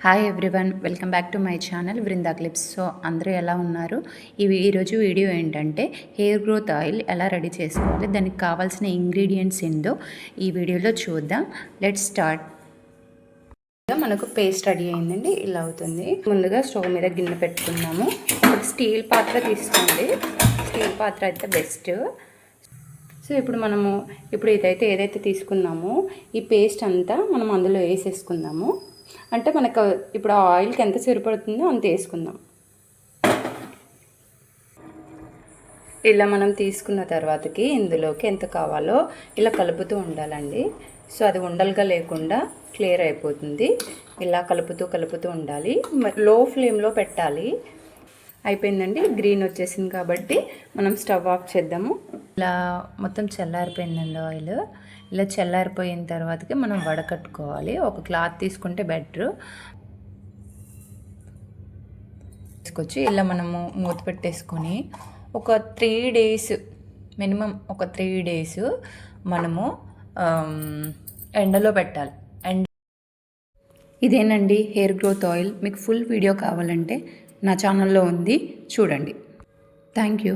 Hi everyone, welcome back to my channel Vrinda clips. So అందరూ ఎలా ఉన్నారు? ఈరోజు వీడియో ఏంటంటే హెయిర్ గ్రోత్ ఆయిల్ ఎలా రెడీ చేసుకోవాలి, దానికి కావాల్సిన ఇంగ్రీడియంట్స్ ఏందో ఈ వీడియోలో చూద్దాం. Let's start. మనకు పేస్ట్ రెడీ అయిందండి, ఇలా అవుతుంది. ముందుగా స్టవ్ మీద గిన్నె పెట్టుకున్నాము. ఒక స్టీల్ పాత్ర తీసుకోండి, స్టీల్ పాత్ర అయితే బెస్ట్. సో ఇప్పుడు ఏదైతే తీసుకున్నామో ఈ పేస్ట్ అంతా మనం అందులో వేసేసుకుందాము. అంటే మనకు ఇప్పుడు ఆ ఆయిల్కి ఎంత సరిపడుతుందో అంత వేసుకుందాం. ఇలా మనం తీసుకున్న తర్వాతకి ఇందులోకి ఎంత కావాలో ఇలా కలుపుతూ ఉండాలండి. సో అది ఉండలుగా లేకుండా క్లియర్ అయిపోతుంది. ఇలా కలుపుతూ ఉండాలి. లో ఫ్లేమ్లో పెట్టాలి. అయిపోయిందండి, గ్రీన్ వచ్చేసింది కాబట్టి మనం స్టవ్ ఆఫ్ చేద్దాము. ఇలా మొత్తం చల్లారిపోయిందండి ఆయిల్. ఇలా చల్లారిపోయిన తర్వాతకి మనం వడకట్టుకోవాలి. ఒక క్లాత్ తీసుకుంటే బెటర్. తీసుకొచ్చి ఇలా మనము మూత పెట్టేసుకొని ఒక 3 days మినిమం, ఒక 3 days మనము ఎండలో పెట్టాలి. ఇదేనండి హెయిర్ గ్రోత్ ఆయిల్. మీకు ఫుల్ వీడియో కావాలంటే నా ఛానల్లో ఉంది, చూడండి. Thank you.